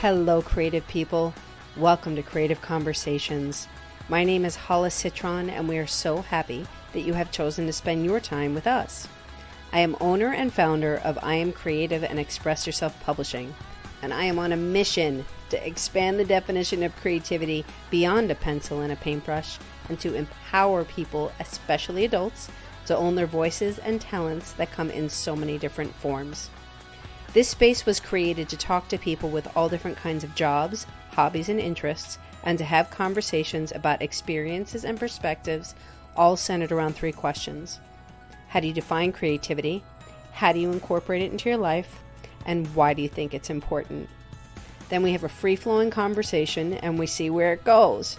Hello, creative people. Welcome to Creative Conversations. My name is Hala Citron, and we are so happy that you have chosen to spend your time with us. I am owner and founder of I Am Creative and Express Yourself Publishing, and I am on a mission to expand the definition of creativity beyond a pencil and a paintbrush and to empower people, especially adults, to own their voices and talents that come in so many different forms. This space was created to talk to people with all different kinds of jobs, hobbies, and interests, and to have conversations about experiences and perspectives, all centered around three questions. How do you define creativity? How do you incorporate it into your life? And why do you think it's important? Then we have a free-flowing conversation and we see where it goes.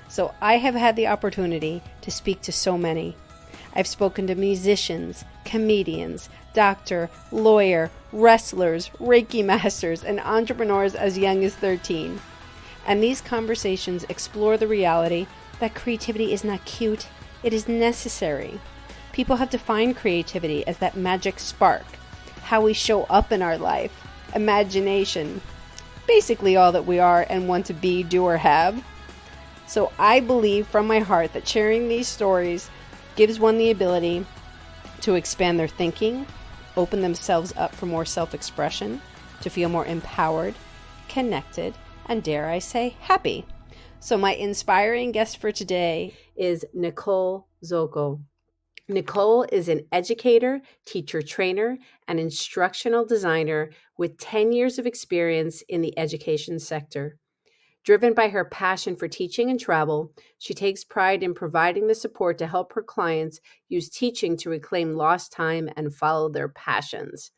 So I have had the opportunity to speak to so many. I've spoken to musicians, comedians, doctor, lawyer, wrestlers, Reiki masters, and entrepreneurs as young as 13. And these conversations explore the reality that creativity is not cute, it is necessary. People have defined creativity as that magic spark, how we show up in our life, imagination, basically all that we are and want to be, do, or have. So I believe from my heart that sharing these stories gives one the ability to expand their thinking, open themselves up for more self-expression, to feel more empowered, connected, and dare I say, happy. So my inspiring guest for today is Nicole Szoko. Nicole is an educator, teacher trainer, and instructional designer with 10 years of experience in the education sector. Driven by her passion for teaching and travel, she takes pride in providing the support to help her clients use teaching to reclaim lost time and follow their passions.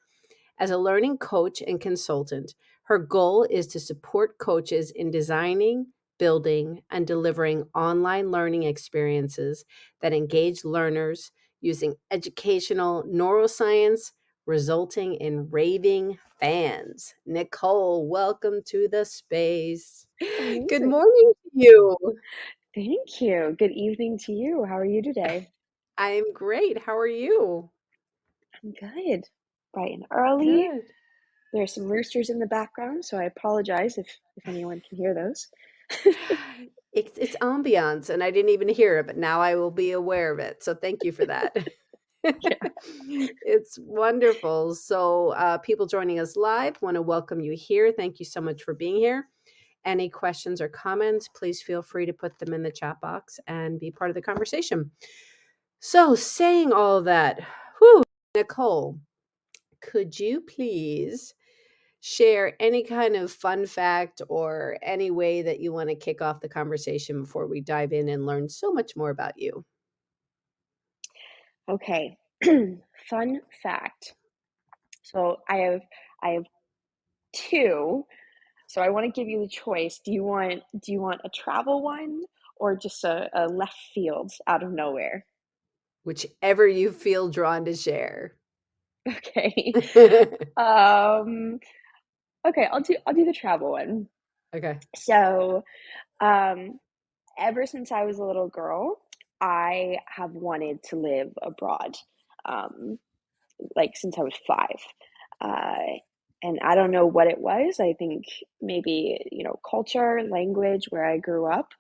As a learning coach and consultant, her goal is to support coaches in designing, building, and delivering online learning experiences that engage learners using educational neuroscience, resulting in raving fans. Nicole, welcome to the space. Good Amazing. morning to you. Thank you. Good evening to you. How are you today? I'm great. How are you? I'm good. Bright and early. Good. There are some roosters in the background, so I apologize if anyone can hear those. It's ambiance, and I didn't even hear it, but now I will be aware of it. So thank you for that. Yeah. It's wonderful. So people joining us live, want to welcome you here. Thank you so much for being here. Any questions or comments, please feel free to put them in the chat box and be part of the conversation. So saying all of that, Nicole, could you please share any kind of fun fact or any way that you want to kick off the conversation before we dive in and learn so much more about you? Okay. Fun fact. So I have two. So I want to give you the choice. Do you want a travel one or just a left field out of nowhere? Whichever you feel drawn to share. Okay. Um, okay, I'll do the travel one. Okay. So, um, ever since I was a little girl, I have wanted to live abroad, um, like since I was 5. Uh, and I don't know what it was. I think maybe, culture, language, where I grew up,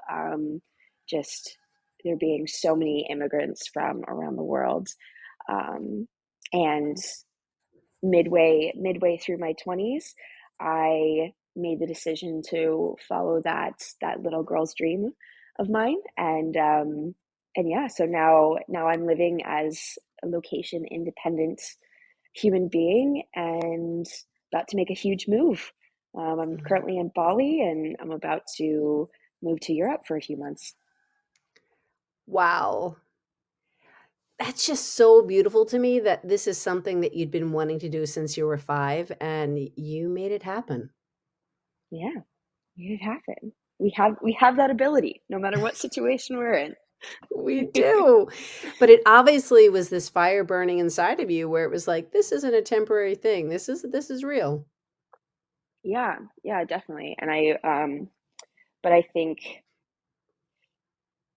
just there being so many immigrants from around the world. Um, and midway through my 20s, I made the decision to follow that little girl's dream of mine, and yeah, so now I'm living as a location independent human being and about to make a huge move. I'm currently in Bali and I'm about to move to Europe for a few months. Wow. That's just so beautiful to me that this is something that you'd been wanting to do since you were 5 and you made it happen. Yeah, made it happen. We have that ability no matter what situation we're in. We do. But it obviously was this fire burning inside of you where it was like, this isn't a temporary thing. This is real. Yeah, yeah, definitely. And but I think,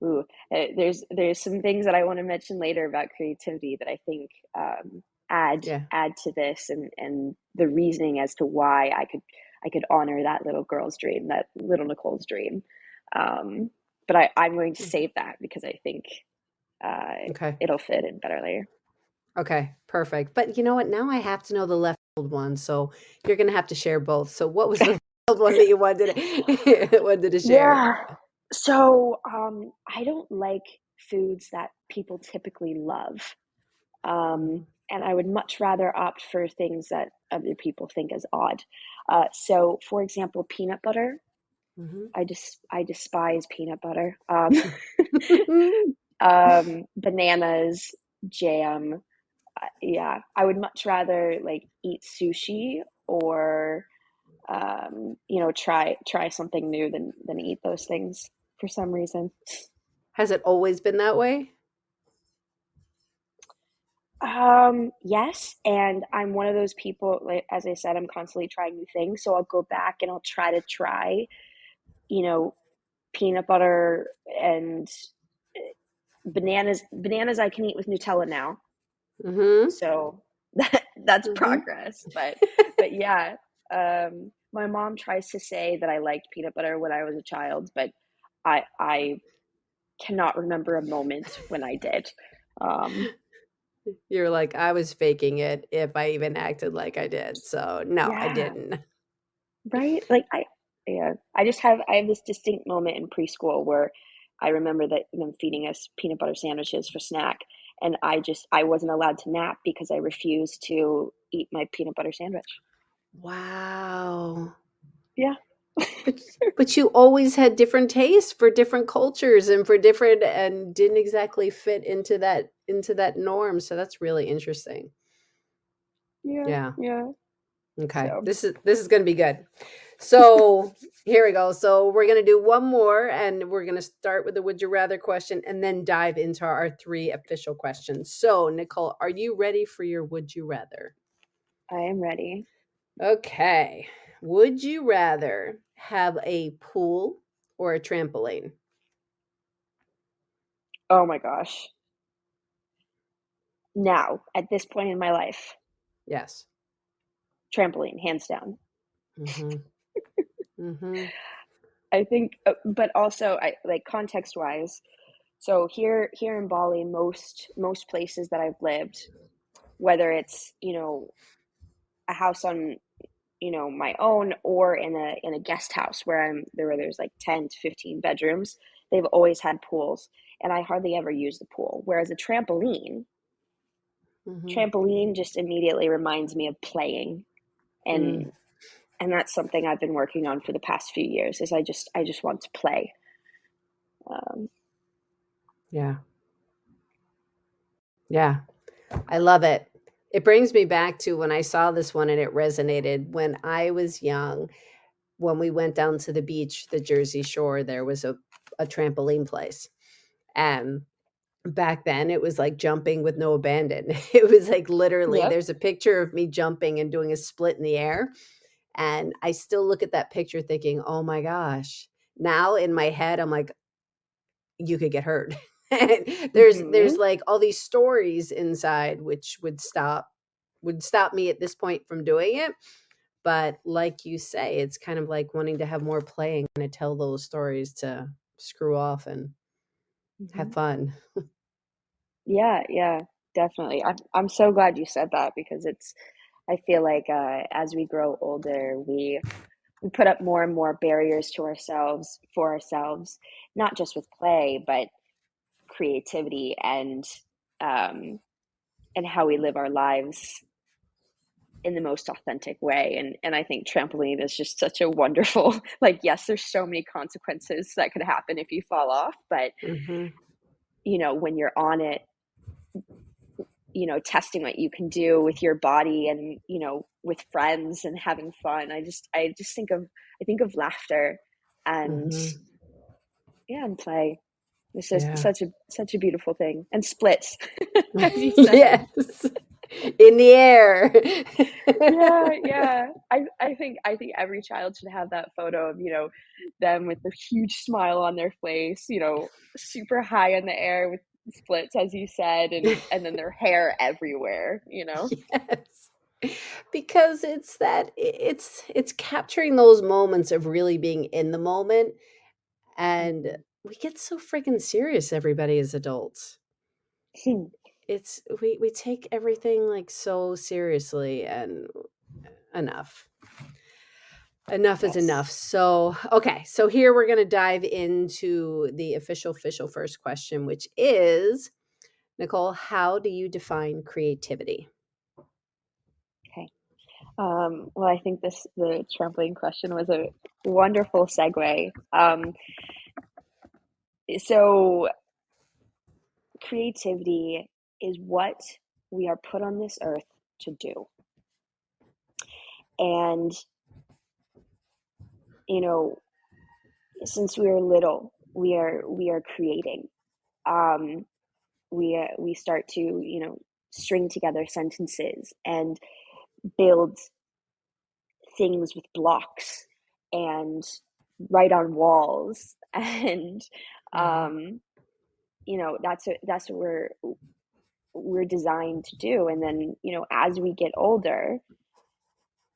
there's some things that I want to mention later about creativity that I think add Yeah. add to this and the reasoning as to why I could honor that little girl's dream, that little Nicole's dream. Um, but I'm going to save that because I think Okay. it'll fit in better later. Okay, perfect. But you know what? Now I have to know the left field one, so you're gonna have to share both. So what was the left field one that you wanted to share? Yeah. So I don't like foods that people typically love. Mhm, And I would much rather opt for things that other people think is odd. So, for example, peanut butter. mhm. I despise peanut butter. Bananas, jam. Yeah, I would much rather like eat sushi or try something new than eat those things for some reason. Has it always been that way? Yes, and I'm one of those people, like as I said, I'm constantly trying new things. So I'll go back and I'll try, you know, peanut butter and bananas I can eat with Nutella now. Mhm, So that's mhm. progress. But yeah, my mom tries to say that I liked peanut butter when I was a child, but I cannot remember a moment when I did. Um, You're like, "I was faking it if I even acted like I did." So, no, I yeah, didn't. right? Yeah, I have this distinct moment in preschool where I remember that them feeding us peanut butter sandwiches for snack, and I wasn't allowed to nap because I refused to eat my peanut butter sandwich. Wow. Yeah. But but you always had different tastes for different cultures and for different and didn't exactly fit into that norm, so that's really interesting. Yeah, Yeah. yeah. Okay. So, This is gonna be good. So here we go. So we're gonna do one more and we're gonna start with the would you rather question and then dive into our three official questions. So Nicole, are you ready for your would you rather? I am ready. Okay. Would you rather have a pool or a trampoline? Oh my gosh. Now, at this point in my life, Yes. trampoline, hands down. Mhm. Mhm. I think, but also, I like context wise. So here in Bali, most places that I've lived, whether it's a house on my own or in a guest house where there's like 10 to 15 bedrooms, they've always had pools, and I hardly ever use the pool. Whereas a Mhm. trampoline just immediately reminds me of playing, Mm. and that's something I've been working on for the past few years. Is I just want to play. Um, Yeah. Yeah. I love it. It brings me back to when I saw this one and it resonated when I was young. When we went down to the beach, the Jersey Shore, there was a trampoline place. And back then it was like jumping with no abandon. It was like literally yep. there's a picture of me jumping and doing a split in the air. And I still look at that picture thinking, oh my gosh. Now in my head, I'm like, you could get hurt. And there's Hmm. like all these stories inside which would stop me at this point from doing it. But like you say, it's kind of like wanting to have more play and kind of tell those stories to screw off and have Hmm. fun. Yeah, yeah, definitely. I'm so glad you said that because I feel like as we grow older, we put up more and more barriers to ourselves for ourselves, not just with play, but creativity um, and how we live our lives in the most authentic way. And I think trampoline is just such a wonderful, like, yes, there's so many consequences that could happen if you fall off, but Hmm. when you're on it, testing what you can do with your body and, with friends and having fun. I just think of laughter and Hmm. yeah, and play. It's just Yeah. such a beautiful thing. And splits, as you said. Yes. In the air. Yeah, yeah. I think every child should have that photo of, them with the huge smile on their face, super high in the air with splits, as you said, and then their hair everywhere. Yes. Because it's capturing those moments of really being in the moment, and Mhm. we get so freaking serious, everybody, as adults. It's we take everything like so seriously, and enough. Enough is Yes. enough. So, okay, so here we're going to dive into the official first question, which is, Nicole, how do you define creativity? Okay. Well, I think the trampoline question was a wonderful segue. So creativity is what we are put on this earth to do. And, you know, since we are little, we are creating. Um, we start to, string together sentences and build things with blocks and write on walls and Mhm. um, that's what we're designed to do. And then, as we get older,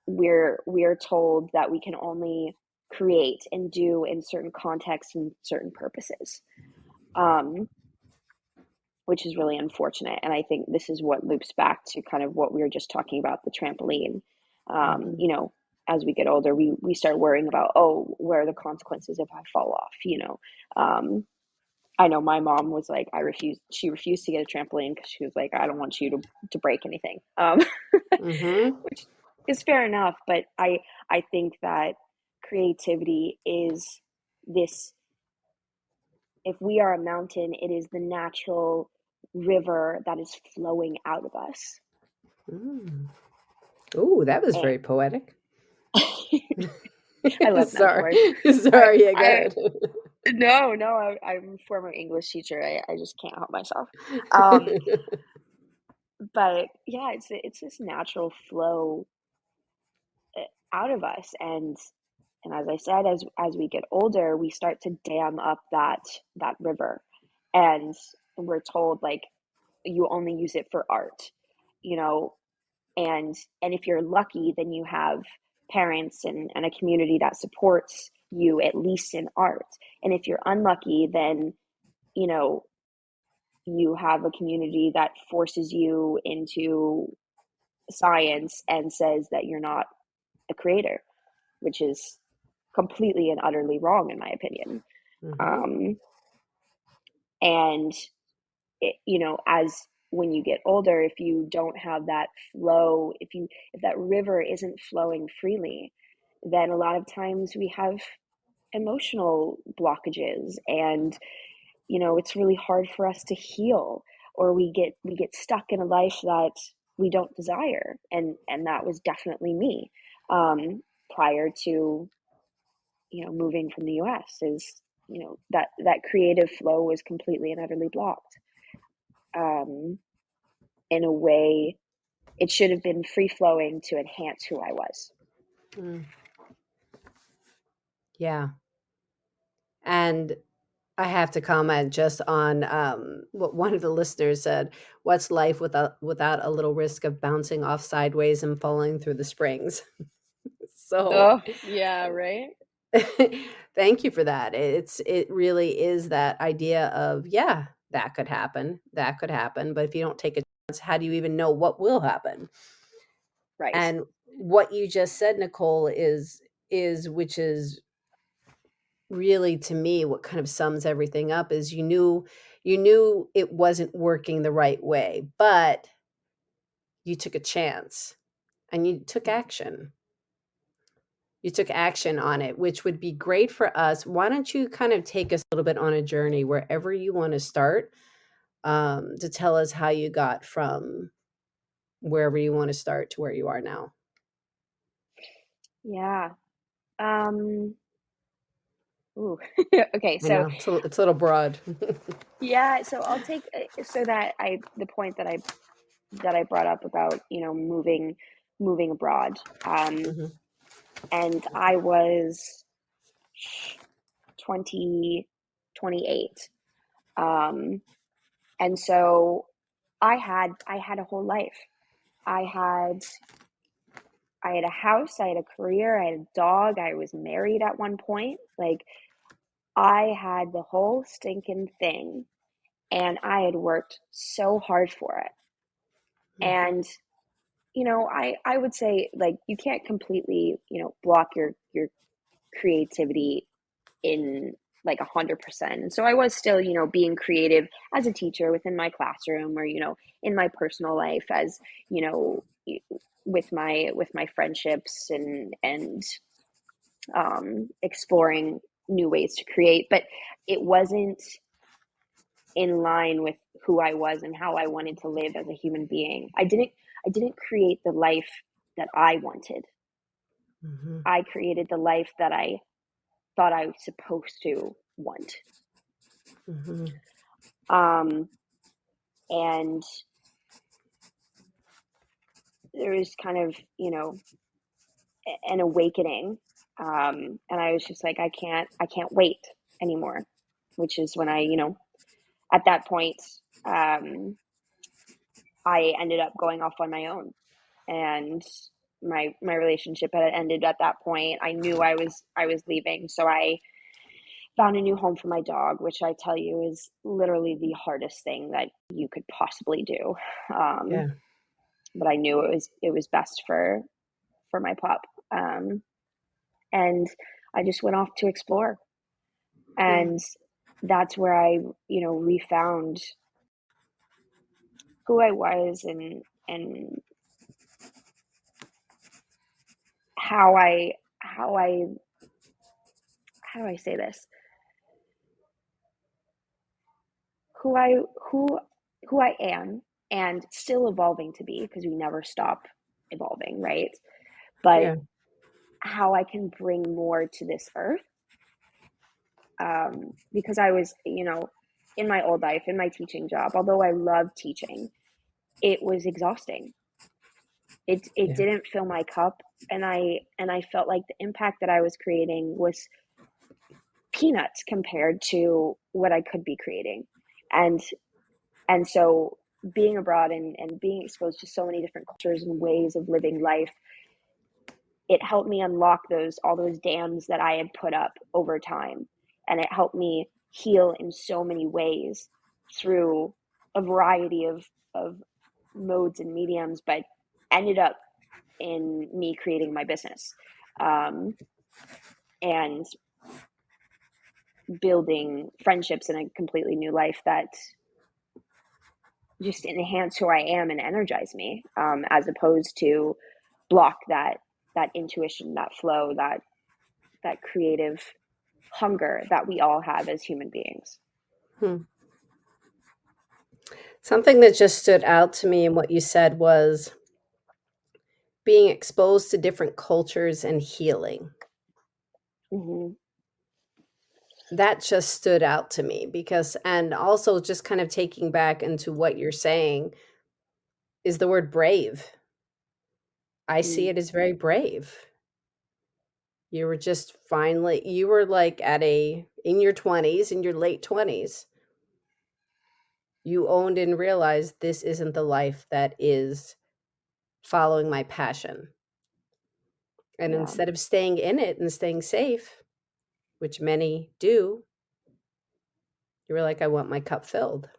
we're told that we can only create and do in certain contexts and certain purposes, um, which is really unfortunate. And I think this is what loops back to kind of what we were just talking about, the trampoline. Mhm. As we get older, we start worrying about, oh, where are the consequences if I fall off. um, I know my mom was like, she refused to get a trampoline because she was like, I don't want you to break anything. Mhm. Which is fair enough, but I think that creativity is this. If we are a mountain, it is the natural river that is flowing out of us. Mm. Ooh, that was And very poetic. I love metaphors. Sorry. I Sorry, yeah, go I ahead. no, I'm a former English teacher. I just can't help myself. Um, but yeah, it's this natural flow out of us. And as I said, as we get older, we start to dam up that river, and we're told like you only use it for art, you know, and if you're lucky, then you have parents and a community that supports you at least in art. And if you're unlucky, then you know you have a community that forces you into science and says that you're not a creator, which is completely and utterly wrong in my opinion. Mhm. Um, and as when you get older, if you don't have that flow, if that river isn't flowing freely, then a lot of times we have emotional blockages, and it's really hard for us to heal, or we get stuck in a life that we don't desire. And that was definitely me, prior to moving from the US. Is that creative flow was completely and utterly blocked. um in a way, it should have been free flowing to enhance who I was. Mm. Yeah. And I have to comment just on what one of the listeners said. What's life without a little risk of bouncing off sideways and falling through the springs? So Oh, yeah, right? thank you for that. It really is that idea of, yeah, that could happen. That could happen. But if you don't take a chance, how do you even know what will happen? Right. And what you just said, Nicole, is which is really, to me, what kind of sums everything up is you knew it wasn't working the right way, but you took a chance and you took Mhm. action. You took action on it, which would be great for us. Why don't you kind of take us a little bit on a journey wherever you want to start, to tell us how you got from wherever you want to start to where you are now? Yeah. Um, ooh. Okay, I so know it's a little broad. yeah, so I'll take so that I the point that I brought up about, moving abroad. Mhm. And I was 20 28. Um, and so I had a whole life. I had I had a house, I had a career, I had a dog, I was married at one point. Like, I had the whole stinking thing, and I had worked so hard for it. Mm-hmm. And, I would say, like, you can't completely, block your creativity in like 100%. And so I was still, being creative as a teacher within my classroom, or, in my personal life, as, you know, with my friendships, and exploring new ways to create. But it wasn't in line with who I was and how I wanted to live as a human being. I didn't create the life that I wanted. Mm-hmm. I created the life that I thought I was supposed to want. Mm-hmm. Um, and there was kind of, an awakening. And I was just like, I can't wait anymore, which is when at that point, um, I ended up going off on my own, and my relationship had ended at that point. I knew I was leaving, so I found a new home for my dog, which I tell you is literally the hardest thing that you could possibly do. Um, Yeah. but I knew it was best for my pup. And I just went off to explore, Mm. and that's where I refound who I was, and how I how do I say this, who I who who I am, and still evolving to be, because we never stop evolving, right? But Yeah. how I can bring more to this earth, because I was, in my old life, in my teaching job, although I loved teaching, it was exhausting. It Yeah. didn't fill my cup, and I felt like the impact that I was creating was peanuts compared to what I could be creating. And and so being abroad, and being exposed to so many different cultures and ways of living life, it helped me unlock all those dams that I had put up over time. And it helped me heal in so many ways through a variety of modes and mediums, but ended up in me creating my business, um, and building friendships in a completely new life that just enhance who I am and energize me, as opposed to block that intuition, that flow, that creative hunger that we all have as human beings. Hmm. Something that just stood out to me in what you said was being exposed to different cultures and healing. Hmm. That just stood out to me because, and also just kind of taking back into what you're saying, is the word brave. I see Mm, it as very brave. You were just finally, you were like in your 20s, in your late 20s, you owned and realized this isn't the life that is following my passion. And yeah, instead of staying in it and staying safe, which many do, you were like, I want my cup filled.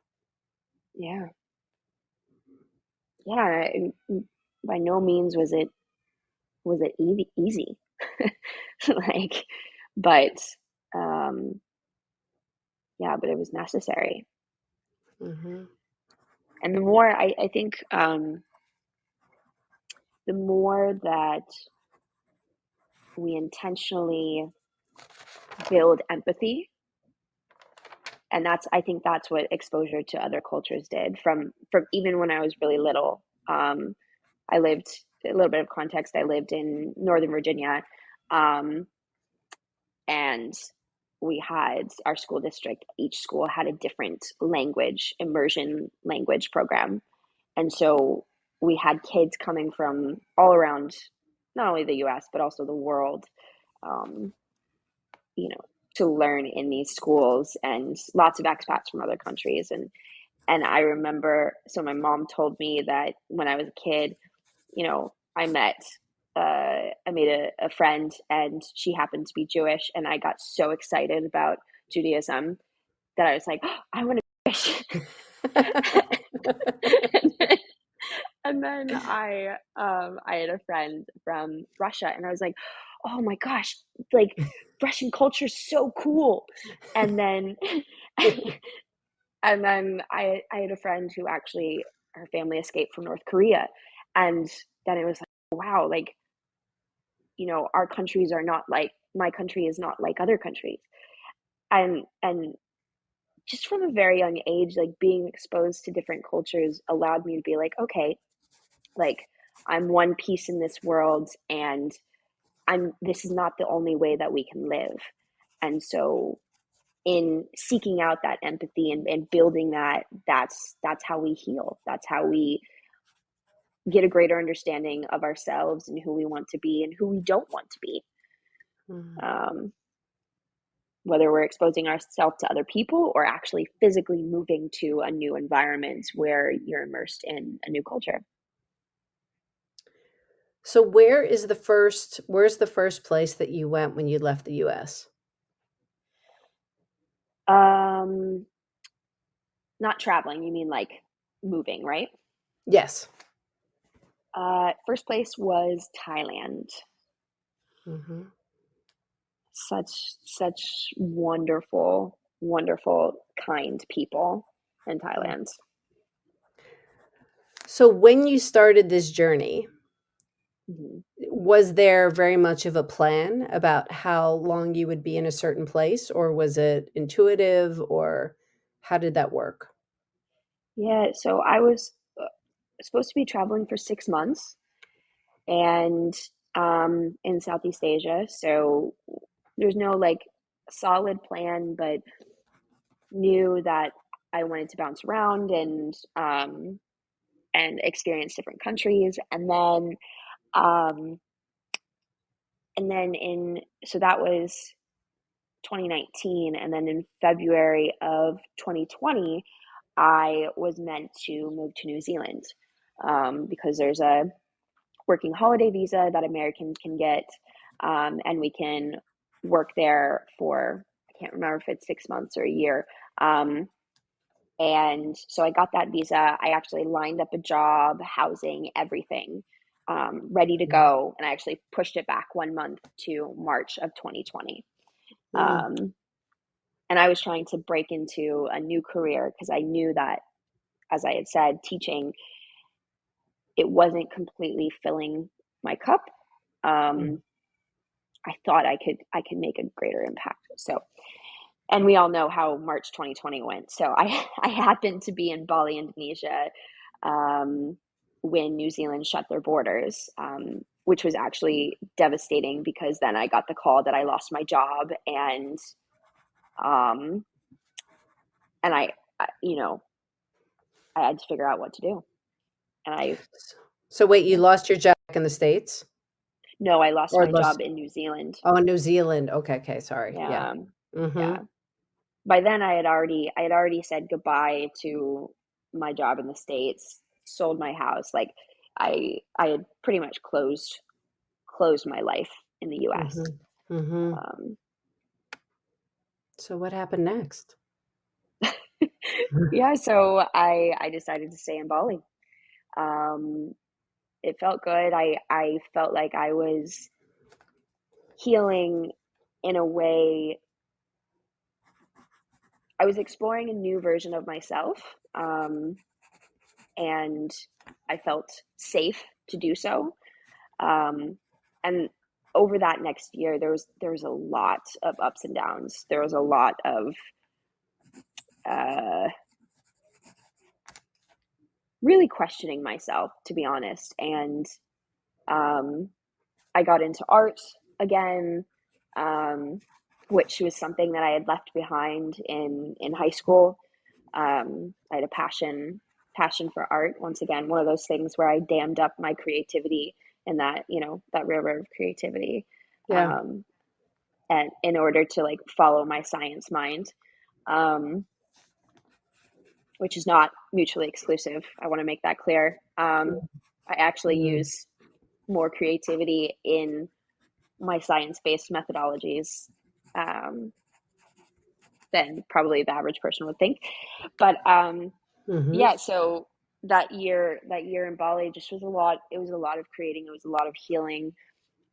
yeah, yeah. By no means was it easy, like, but um, yeah, but it was necessary. Hmm. And the more I think, the more that we intentionally build empathy, and I think that's what exposure to other cultures did, from even when I was really little. I lived, a little bit of context, I lived in Northern Virginia, um, and we had our school district, each school had a different language, immersion language program. And so we had kids coming from all around, not only the US, but also the world, um, you know, to learn in these schools, and lots of expats from other countries. And I remember, so my mom told me that when I was a kid, I met I made a friend, and she happened to be Jewish, and I got so excited about Judaism that I was like, oh, I want to be Jewish. and then, and then I had a friend from Russia, and I was like, oh my gosh, like Russian culture is so cool. And then and then I had a friend who actually her family escaped from North Korea, and then it was like, wow, like our countries are not like my country is not like other countries, and just from a very young age, like being exposed to different cultures allowed me to be like, okay, like I'm one piece in this world, and this is not the only way that we can live. And so in seeking out that empathy and building that's how we heal. That's how we get a greater understanding of ourselves and who we want to be and who we don't want to be. Mm. Um, whether we're exposing ourselves to other people or actually physically moving to a new environment where you're immersed in a new culture. So where's the first place that you went when you left the US? Um, not traveling, you mean like moving, right? Yes. First place was Thailand. Hmm. Such wonderful, wonderful, kind people in Thailand. So when you started this journey, Mhm. was there very much of a plan about how long you would be in a certain place, or was it intuitive, or how did that work? Yeah, so I was supposed to be traveling for 6 months, and in Southeast Asia. So there's no like solid plan, but knew that I wanted to bounce around and experience different countries. Um, and then in so that was 2019, and then in February of 2020, I was meant to move to New Zealand, because there's a working holiday visa that Americans can get, and we can work there for, I can't remember if it's 6 months or a year. Um, and so I got that visa. I actually lined up a job, housing, everything, ready to go. And I actually pushed it back 1 month to March of 2020. Mm, Um, and I was trying to break into a new career because I knew that, as I had said, teaching, it wasn't completely filling my cup. mm, Um, I thought I could make a greater impact. So, and we all know how March 2020 went. So I I happened to be in Bali, Indonesia, um, when New Zealand shut their borders, which was actually devastating because then I got the call that I lost my job, um, and I had to figure out what to do. And I so wait, you Yeah, lost your job back in the States, no, I lost or my lost? job in New Zealand. Oh, New Zealand. Okay, okay, sorry. Yeah. Yeah, Hmm. yeah. By then I had already said goodbye to my job in the States, sold my house. Like I had pretty much closed my life in the US. Hmm. Hmm. Um, So what happened next? yeah, so I decided to stay in Bali. Um, it felt good. I felt like I was healing in a way. I was exploring a new version of myself, and I felt safe to do so. Um, and over that next year, there was a lot of ups and downs. There was a lot of uh, really questioning myself, to be honest. And um, I got into art again, um, which was something that I had left behind in high school. I had a passion for art. Once again, one of those things where I dammed up my creativity in that river of creativity, Yeah. um, and in order to like follow my science mind, um, which is not mutually exclusive. I want to make that clear. I actually Mm, use more creativity in my science-based methodologies um, than probably the average person would think. But Mm-hmm. yeah, so that year in Bali just was a lot. It was a lot of creating. It was a lot of healing,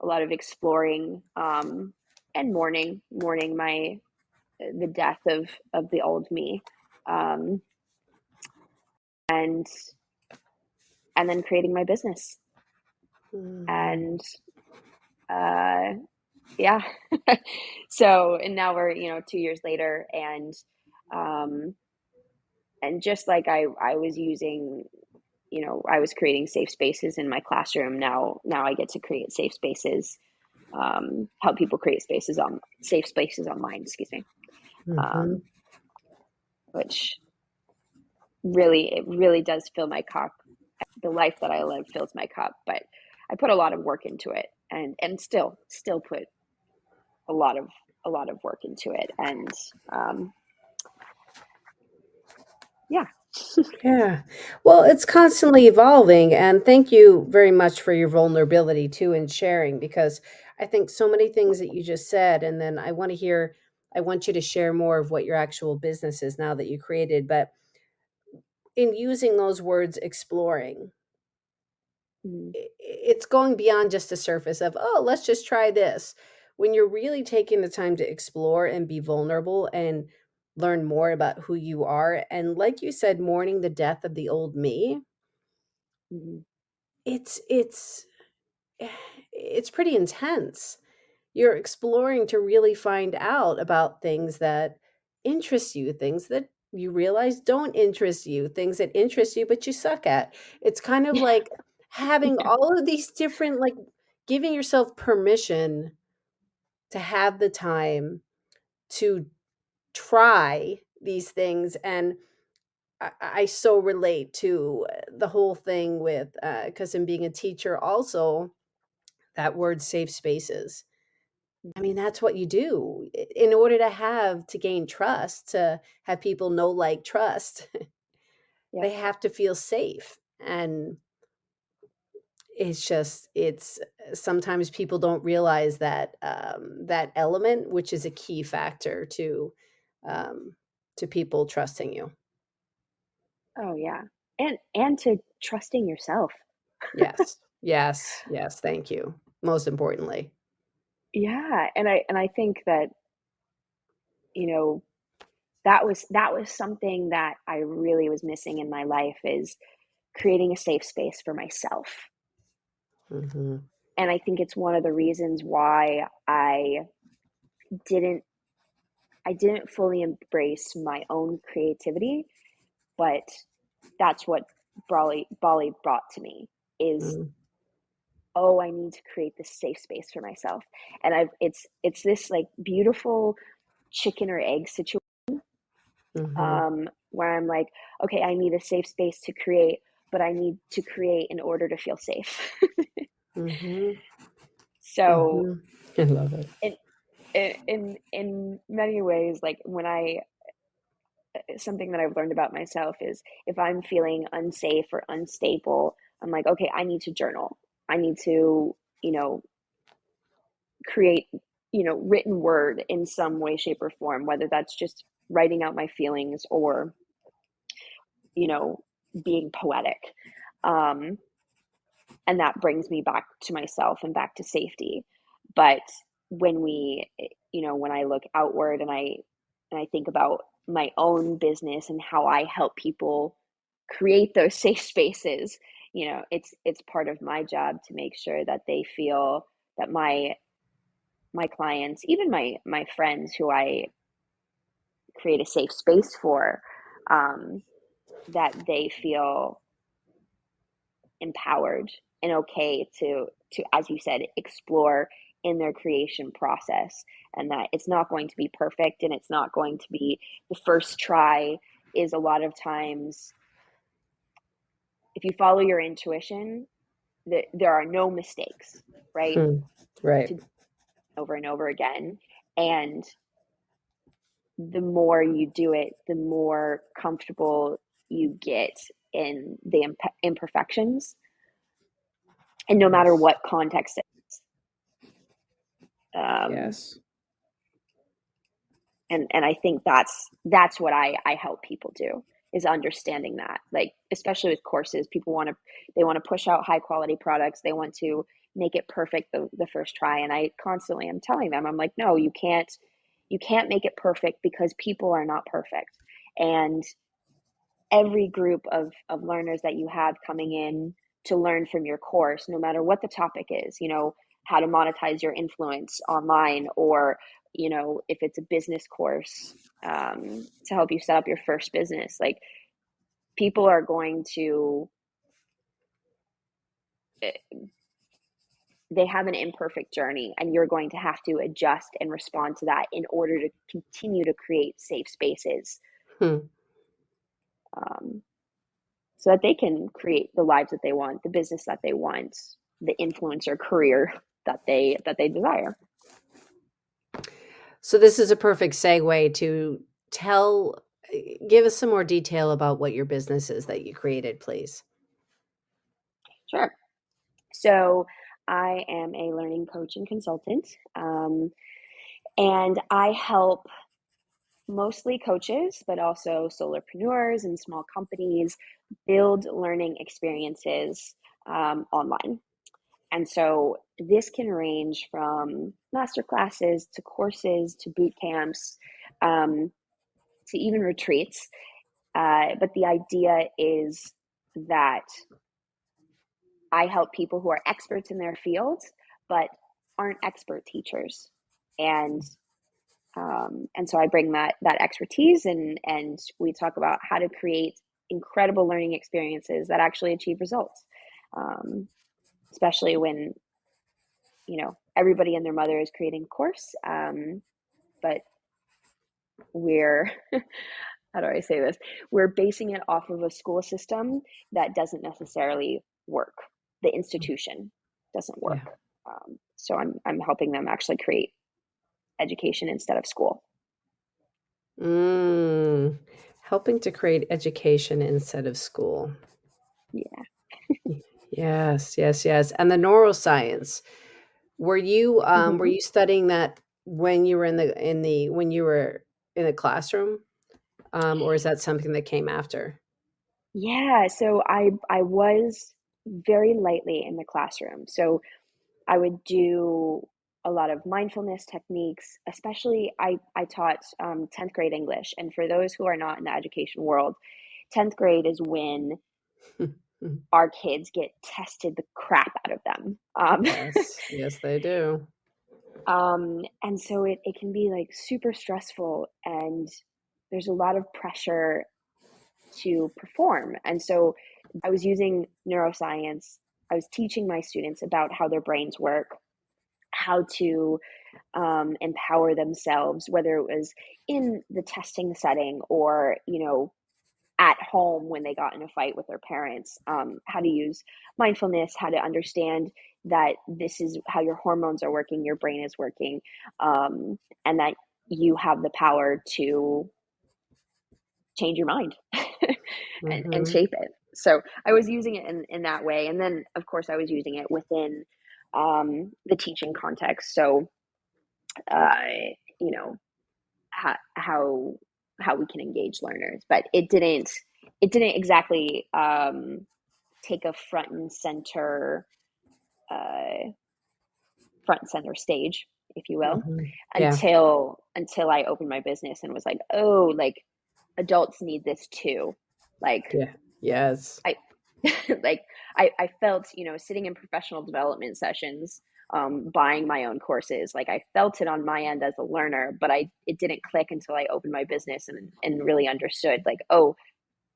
a lot of exploring, and mourning my the death of the old me, um, and and then creating my business. Mm-hmm. And uh, yeah, so and now we're 2 years later, um, and just like I was using, I was creating safe spaces in my classroom. Now I get to create safe spaces, help people create safe spaces online. Excuse me, Mm-hmm. um, which really it really does fill my cup. The life that I live fills my cup, but I put a lot of work into it, and still put a lot of a lot of work into it, and yeah. Yeah. Well, it's constantly evolving. And thank you very much for your vulnerability too and sharing, because I think so many things that you just said. And then I want you to share more of what your actual business is now that you created. But in using those words, exploring, Mhm, it's going beyond just the surface of, oh, let's just try this. When you're really taking the time to explore and be vulnerable and learn more about who you are, and like you said, mourning the death of the old me, mhm, it's it's pretty intense. You're exploring to really find out about things that interest you, things that you realize don't interest you, things that interest you but you suck at. It's kind of like having yeah. all of these different, like, giving yourself permission to have the time to try these things. And I so relate to the whole thing with because in being a teacher also, that word safe spaces. I mean, that's what you do in order to gain trust, to have people know, like, trust. Yep. They have to feel safe. And it's sometimes people don't realize that that element, which is a key factor um, to people trusting you. Oh yeah. And to trusting yourself. Yes, yes, yes. Thank you. Most importantly. Yeah, and I think that, you know, that was something that I really was missing in my life, is creating a safe space for myself. Hmm. And I think it's one of the reasons why didn't I didn't fully embrace my own creativity, but that's what Bali brought to me is, Mm-hmm. oh, I need to create this safe space for myself. And it's this like beautiful chicken or egg situation, where I'm like, okay, I need a safe space to create, but I need to create in order to feel safe. Hmm. So Hmm. I love it. in in many ways, like when I something that I've learned about myself is if I'm feeling unsafe or unstable, I'm like, okay, I need to journal. I need to, you know, create, written word in some way, shape, or form, whether that's just writing out my feelings or, you know, being poetic. Um, and that brings me back to myself and back to safety. But when when I look outward and I think about my own business and how I help people create those safe spaces, it's part of my job to make sure that they feel that my clients, even my friends who I create a safe space for, um, that they feel empowered and okay to, as you said, explore in their creation process, and that it's not going to be perfect and it's not going to be the first try. Is a lot of times, if you follow your intuition, there are no mistakes, right? Hmm. Right. To over and over again, and the more you do it, the more comfortable you get in the imperfections. and no matter Yes. what context it is. Yes. And I think that's what I help people do, is understanding that, like, especially with courses, people want to, they want to push out high quality products, they want to make it perfect the first try, and I constantly am telling them, I'm like, no, you can't make it perfect, because people are not perfect. And every group of learners that you have coming in to learn from your course, no matter what the topic is, how to monetize your influence online, or, if it's a business course, to help you set up your first business, like, people are going to, eh, they have an imperfect journey, and you're going to have to adjust and respond to that in order to continue to create safe spaces, Hmm. um, so that they can create the lives that they want, the business that they want, the influencer career that they desire. So this is a perfect segue to tell give us some more detail about what your business is that you created, please. Sure. So I am a learning coach and consultant, and I help mostly coaches, but also solopreneurs and small companies build learning experiences online. And so this can range from master classes to courses to boot camps, um, to even retreats. But the idea is that I help people who are experts in their fields, but aren't expert teachers. And and so I bring that expertise, and we talk about how to create incredible learning experiences that actually achieve results. Um, Especially when everybody and their mother is creating a course, but we're how do I say this? We're basing it off of a school system that doesn't necessarily work. The institution doesn't work. Yeah. So I'm helping them actually create education instead of school. Mm. Helping to create education instead of school. Yeah. Yes, yes, yes. And the neuroscience. Were Hmm. you studying that when you were when you were in the classroom? Or is that something that came after? Yeah. So I was very lightly in the classroom. So I would do a lot of mindfulness techniques, especially I taught 10th grade English. And for those who are not in the education world, 10th grade is when our kids get tested the crap out of them. Yes, yes, they do. And so it can be like super stressful, and there's a lot of pressure to perform. And so I was using neuroscience. I was teaching my students about how their brains work, how to empower themselves, whether it was in the testing setting or, at home when they got in a fight with their parents, how to use mindfulness, how to understand that this is how your hormones are working, your brain is working, and that you have the power to change your mind and Mhm. shape it. So I was using it in that way. And then, of course, I was using it within the teaching context. So, uh, you know, how how we can engage learners, but it didn't exactly take a uh, front and center stage, if you will, Mhm. Yeah. until I opened my business and was like, oh, like, adults need this too. Like, Yeah. Yes. I like I felt, sitting in professional development sessions, buying my own courses, like, I felt it on my end as a learner, but I it didn't click until I opened my business and really understood, like, oh,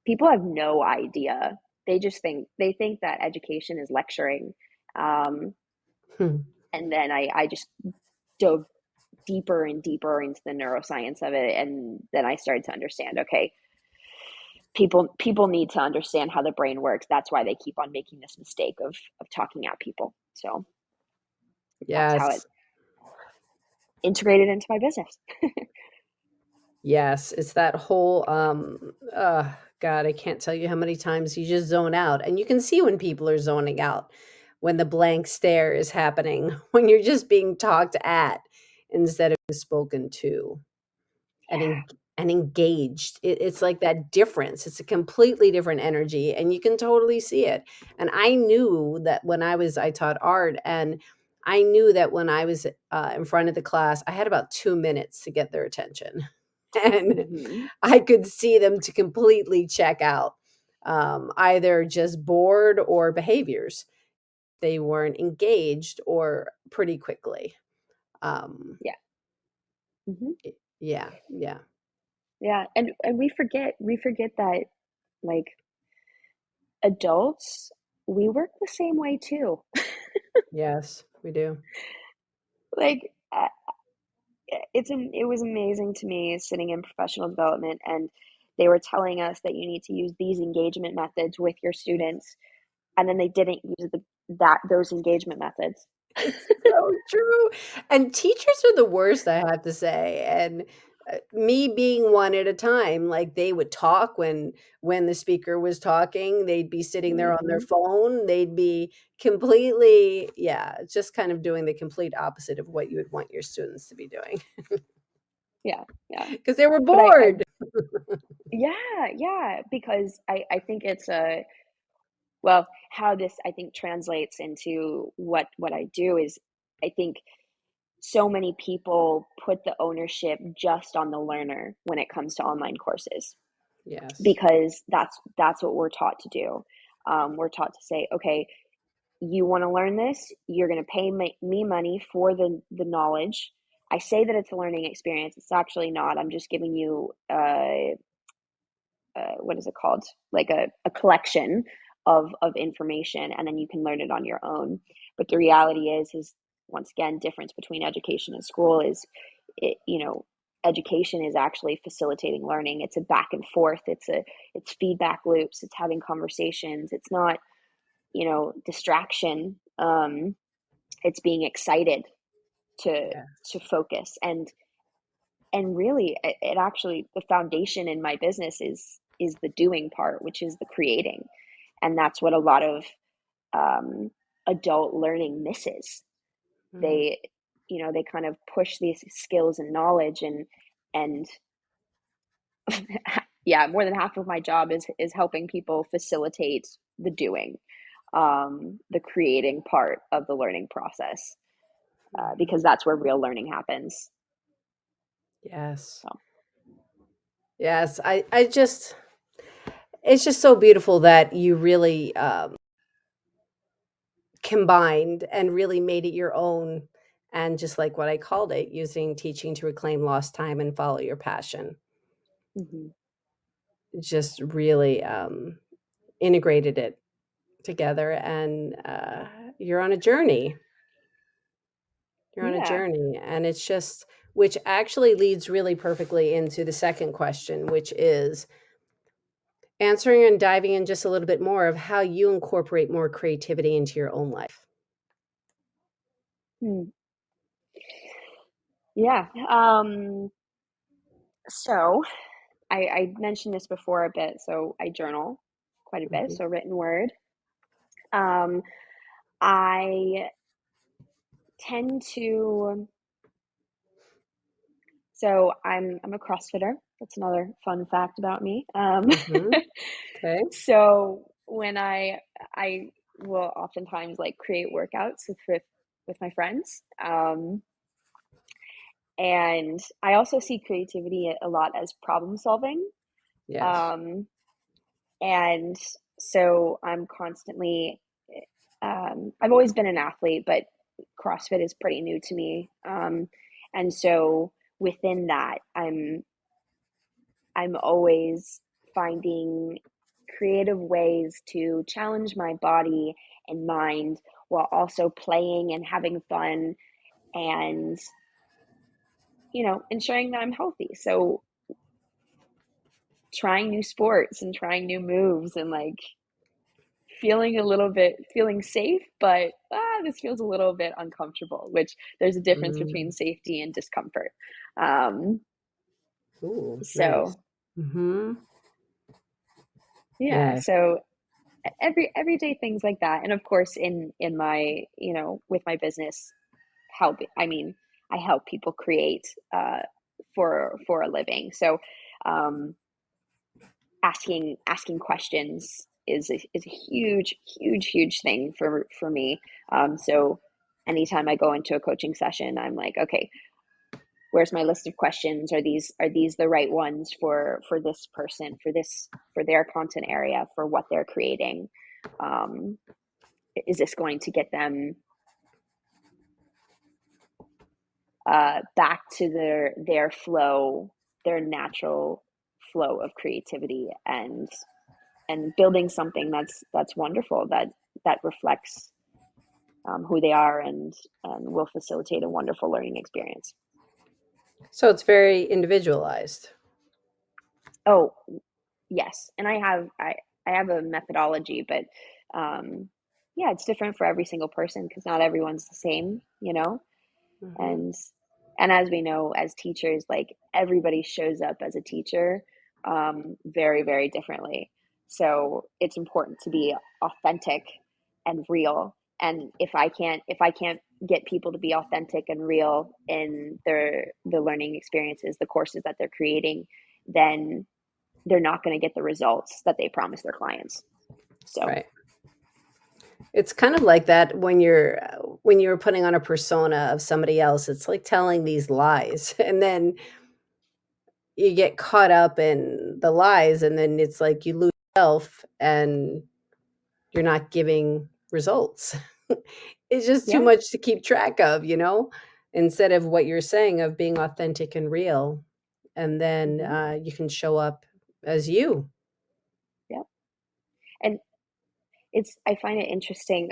people have no idea. They think that education is lecturing. Um, Hmm. and then I just dove deeper and deeper into the neuroscience of it, and then I started to understand, okay, people need to understand how the brain works. That's why they keep on making this mistake of talking at people. So that's how it Yes. integrated into my business. Yes, it's that whole, God, I can't tell you how many times you just zone out, and you can see when people are zoning out. when the blank stare is happening, when you're just being talked at instead of spoken to and and engaged. It's like that difference. It's a completely different energy, and you can totally see it. And I knew that I taught art, and I knew that when I was in front of the class, I had about 2 minutes to get their attention, and Hmm. I could see them to completely check out, either just bored or behaviors. They weren't engaged or pretty quickly. Um, Yeah. Hmm. yeah, yeah, Yeah. And we forget that, like, adults, we work the same way too. yes, we do. Like, it was amazing to me sitting in professional development, and they were telling us that you need to use these engagement methods with your students, and then they didn't use those engagement methods. It's so true, and teachers are the worst, I have to say, and, me being one at a time, like, they would talk when the speaker was talking, they'd be sitting there on their Hmm. phone, they'd be completely yeah, just kind of doing the complete opposite of what you would want your students to be doing Yeah, yeah. because they were But I bored. yeah, yeah, because I think it's a well, how this I think translates into what I do is, I think so many people put the ownership just on the learner when it comes to online courses, Yes. because that's what we're taught to do. We're taught to say, okay, you want to learn this, you're going to pay me money for the knowledge. I say that it's a learning experience. It's actually not. I'm just giving you what is it called? Like a collection of information, and then you can learn it on your own. But the reality is once again, difference between education and school is, education is actually facilitating learning. It's a back and forth. It's feedback loops. It's having conversations. It's not, distraction. It's being excited to Yeah. focus, and really, it actually, the foundation in my business is the doing part, which is the creating, and that's what a lot of um, adult learning misses. Mm. They, they kind of push these skills and knowledge, and yeah, more than half of my job is helping people facilitate the doing, the creating part of the learning process, Mhm. because that's where real learning happens. Yes. So. Yes, I just it's just so beautiful that you really, combined and really made it your own, and just like what I called it, using teaching to reclaim lost time and follow your passion. Hmm. Just really, integrated it together, and, you're on a journey. You're on a Yeah. journey, and it's just which actually leads really perfectly into the second question, which is answering and diving in just a little bit more of how you incorporate more creativity into your own life. Hmm. Yeah. So I mentioned this before a bit. So I journal quite a bit. Mhm, So written word. Um, I tend to. So I'm a CrossFitter. That's another fun fact about me. mhm, 'kay, So when I will oftentimes like create workouts with my friends. And I also see creativity a lot as problem solving. yes, Um, and so I'm constantly, I've always been an athlete, but CrossFit is pretty new to me. And so within that, I'm always finding creative ways to challenge my body and mind while also playing and having fun, and ensuring that I'm healthy. So trying new sports and trying new moves, and like feeling safe, but this feels a little bit uncomfortable, which there's a difference between mm, safety and discomfort. Um, ooh, nice. so Mhm, yeah, yes, so everyday things like that. And of course, in my, with my business, help. I mean, I help people create for a living. So, um, asking questions is a huge thing for me. So anytime I go into a coaching session, I'm like, okay, where's my list of questions? Are these the right ones for this person, for their content area, for what they're creating? Um, is this going to get them back to their flow, their natural flow of creativity, and building something that's wonderful, that reflects who they are, and will facilitate a wonderful learning experience. So it's very individualized. Oh, yes, and I have a methodology, but um, yeah, it's different for every single person because not everyone's the same, Hmm. and as we know, as teachers, like, everybody shows up as a teacher very differently. So it's important to be authentic and real. And if I can't get people to be authentic and real in the learning experiences, the courses that they're creating, then they're not going to get the results that they promise their clients. So Right. It's kind of like that when you're putting on a persona of somebody else. It's like telling these lies, and then you get caught up in the lies, and then it's like you lose yourself, and you're not giving results. It's just too yeah. much to keep track of, instead of what you're saying of being authentic and real, and then Hmm. you can show up as you. Yeah. And I find it interesting.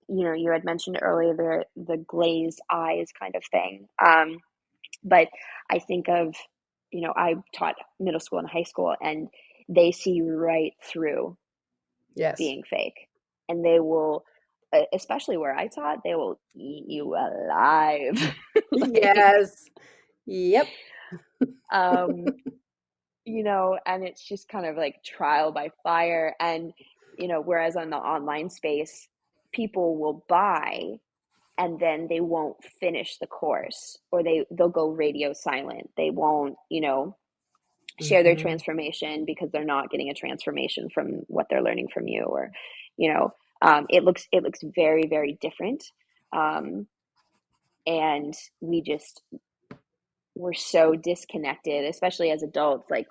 You had mentioned earlier the glazed eyes kind of thing. But I think of, I taught middle school and high school, and they see right through Yes. being fake, and they will, especially where I taught, they will eat you alive. Like, Yes. Yep. um, and it's just kind of like trial by fire. And, whereas on the online space, people will buy and then they won't finish the course, or they'll go radio silent. They won't, share their Mhm. transformation because they're not getting a transformation from what they're learning from you, or, it looks very different. Um, and we're so disconnected, especially as adults. Like,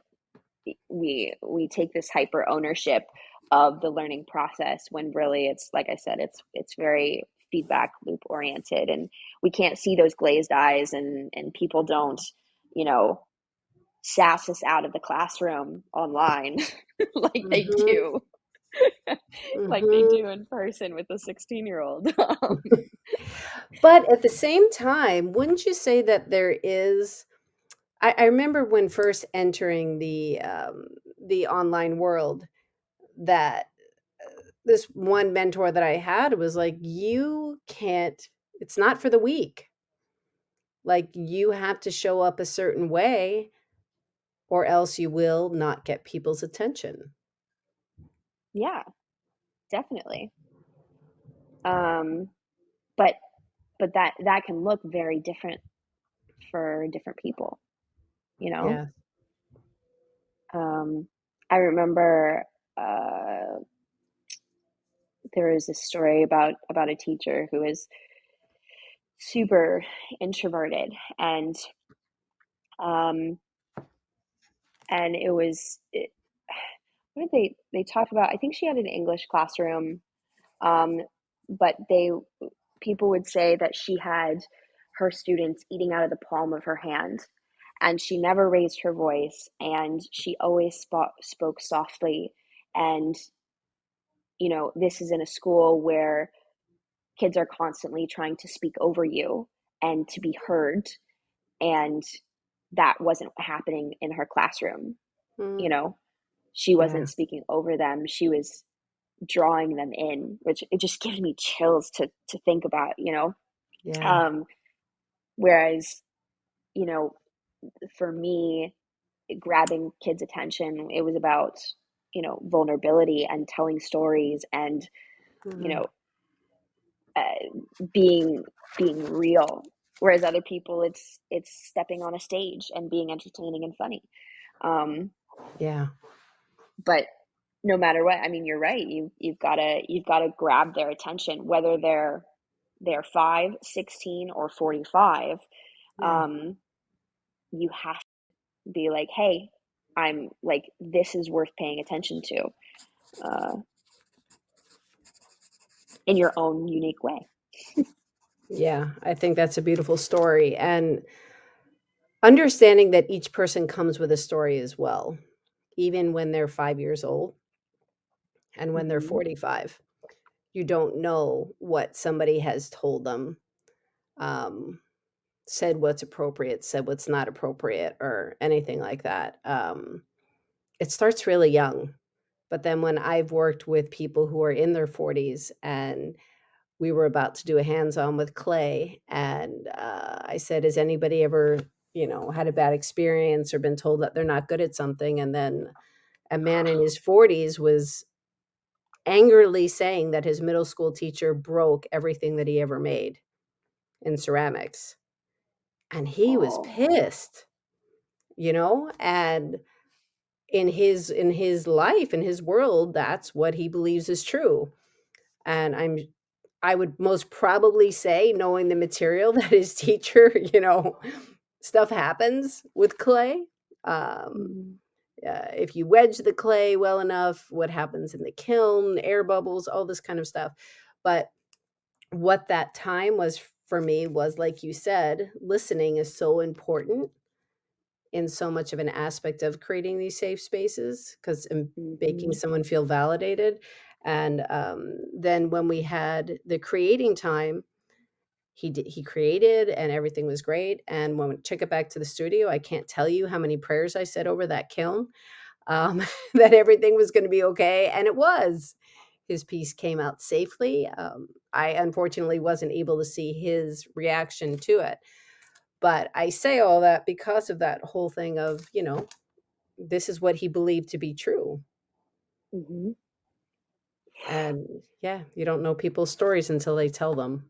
we take this hyper ownership of the learning process, when really, it's like I said, it's very feedback loop oriented, and we can't see those glazed eyes, and people don't, you know sass us out of the classroom online like they Mhm. do like they Mhm. do in person with a 16-year-old. But at the same time, wouldn't you say that there is I remember when first entering the online world that this one mentor that I had was like, "You can't it's not for the weak. Like, you have to show up a certain way or else you will not get people's attention." Yeah, definitely. um but that can look very different for different people, you know Yeah. um I remember, uh there was a story about a teacher who was super introverted, um and what did they talked about? I think she had an English classroom, um but people would say that she had her students eating out of the palm of her hand, and she never raised her voice, and she always spoke softly. And, this is in a school where kids are constantly trying to speak over you and to be heard, and that wasn't happening in her classroom. you Mm, know she yeah. wasn't speaking over them, she was drawing them in, which it just gives me chills to think about. Yeah. um Whereas, you know for me, grabbing kids' attention, it was about, vulnerability and telling stories and, you Mm, know, being real. Whereas other people, it's stepping on a stage and being entertaining and funny. Um, yeah. but no matter what, I mean, you're right. You've gotta grab their attention, whether they're 5, 16, or 45. Yeah. Um, you have to be like, hey, I'm like, this is worth paying attention to, uh, in your own unique way. Yeah. I think that's a beautiful story. And understanding that each person comes with a story as well, even when they're 5 years old and when they're Hmm. 45. You don't know what somebody has told them, um, said what's appropriate, said what's not appropriate, or anything like that. It starts really young. But then when I've worked with people who are in their 40s and we were about to do a hands-on with clay, and I said, has anybody ever, had a bad experience or been told that they're not good at something? And then a man in his 40s was angrily saying that his middle school teacher broke everything that he ever made in ceramics. And he was Oh. pissed, and in his life, in his world, that's what he believes is true. And I would most probably say, knowing the material that his teacher, stuff happens with clay. Um, Mhm. if you wedge the clay well enough, what happens in the kiln, air bubbles, all this kind of stuff. But what that time was for me was, like you said, listening is so important in so much of an aspect of creating these safe spaces, because making Mhm. someone feel validated. And then when we had the creating time, he created and everything was great. And when we took it back to the studio, I can't tell you how many prayers I said over that kiln, that everything was going to be okay, and it was. His piece came out safely. I unfortunately wasn't able to see his reaction to it, but I say all that because of that whole thing of, this is what he believed to be true. Mhm. And yeah, you don't know people's stories until they tell them.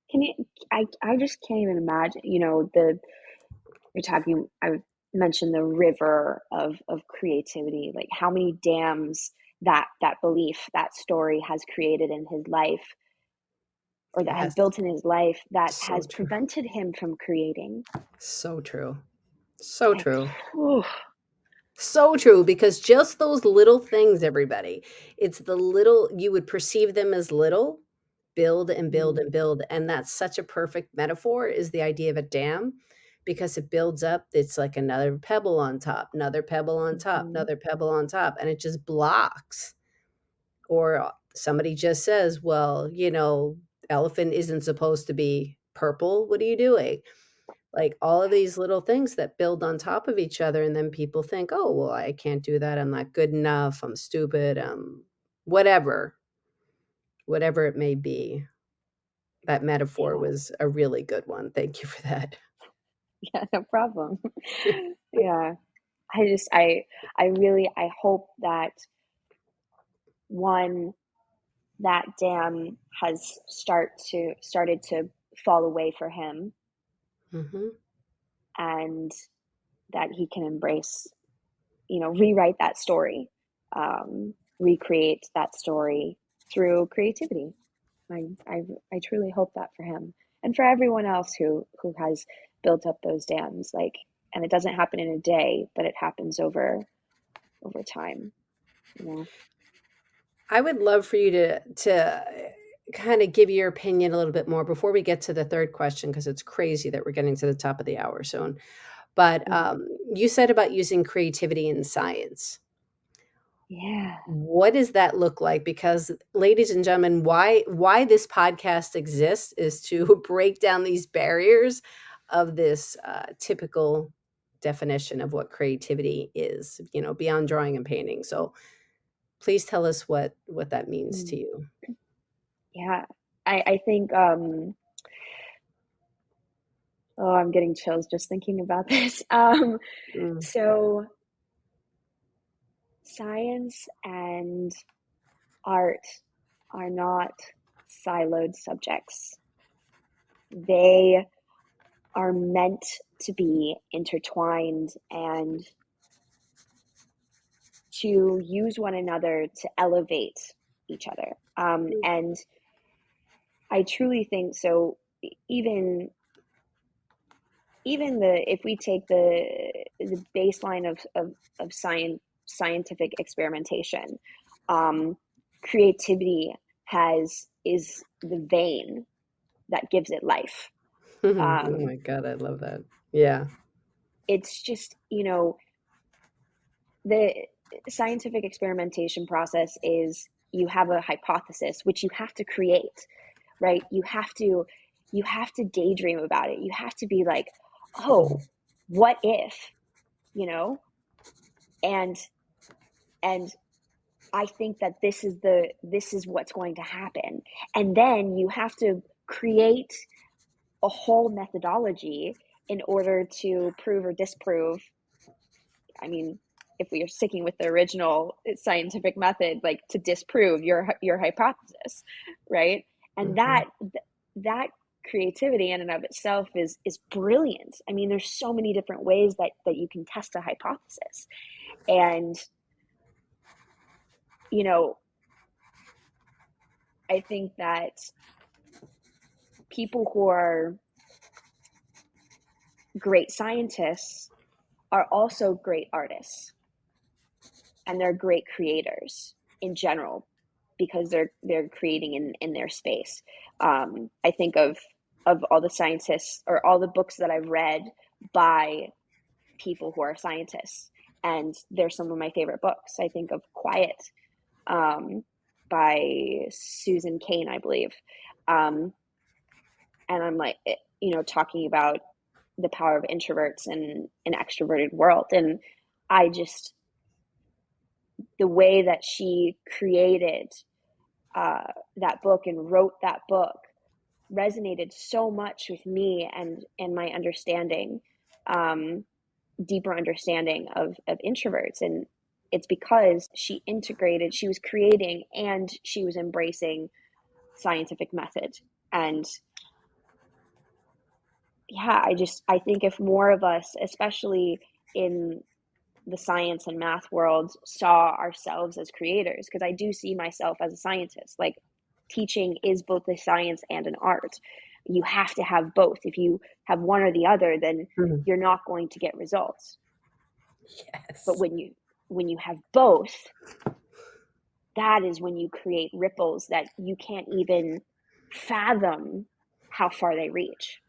Can you I just can't even imagine, the you're talking I mentioned the river of creativity, like how many dams that belief, that story has created in his life, or that has Yes, built in his life, that so has true. prevented him from creating. So true. So Like, true. whew. So true, because just those little things, everybody, it's the little, you would perceive them as little, build and build Mm, and build. And that's such a perfect metaphor, is the idea of a dam, because it builds up. It's like another pebble on top, another pebble on top, mhm, another pebble on top, and it just blocks. Or somebody just says, well, elephant isn't supposed to be purple. What are you doing? Like, all of these little things that build on top of each other, and then people think, "Oh, well, I can't do that. I'm not good enough. I'm stupid. Whatever, whatever it may be." That metaphor yeah. was a really good one. Thank you for that. Yeah, no problem. Yeah. I just I really I hope that, one, that dam has started to fall away for him, Mhm. and that he can embrace, rewrite that story, recreate that story through creativity. I, I, I truly hope that for him and for everyone else who has built up those dams. Like, and it doesn't happen in a day, but it happens over time. You know. I would love for you to kinda give your opinion a little bit more before we get to the 3rd question, because it's crazy that we're getting to the top of the hour soon. But, Mhm. you said about using creativity in science. Yeah. What does that look like? Because, ladies and gentlemen, why this podcast exists is to break down these barriers of this, typical definition of what creativity is, beyond drawing and painting. So, please tell us what that means to Mm. you. Yeah. I think, oh, I'm getting chills just thinking about this. Mm, So science and art are not siloed subjects. They are meant to be intertwined and to use one another to elevate each other. And I truly think so. Even even the if we take the baseline of scientific experimentation, um, creativity has is the vein that gives it life. Oh Um, my God, I love that. Yeah. it's just, the scientific experimentation process is you have a hypothesis which you have to create, right? You have to daydream about it. You have to be like, oh, what if, you know? And and I think that this is what's going to happen. And then you have to create a whole methodology in order to prove or disprove. I mean, if we are sticking with the original scientific method, like to disprove your hypothesis, right? And Mhm. that creativity in and of itself is brilliant. I mean, there's so many different ways that you can test a hypothesis. And you know, I think that people who are great scientists are also great artists, and they're great creators in general because they're creating in their space. I think of all the scientists or all the books that I've read by people who are scientists, and they're some of my favorite books. I think of Quiet, um, by Susan Cain, I believe. Um, and I'm like, talking about the power of introverts in an extroverted world. And I just, the way that she created uh, that book and wrote that book resonated so much with me and my understanding, um, deeper understanding of introverts. And it's because she was creating and she was embracing scientific method. And yeah, I think if more of us, especially in the science and math world, saw ourselves as creators, because I do see myself as a scientist. Like, teaching is both a science and an art. You have to have both. If you have one or the other, then Mhm. you're not going to get results. But Yes. when you have both, that is when you create ripples that you can't even fathom how far they reach.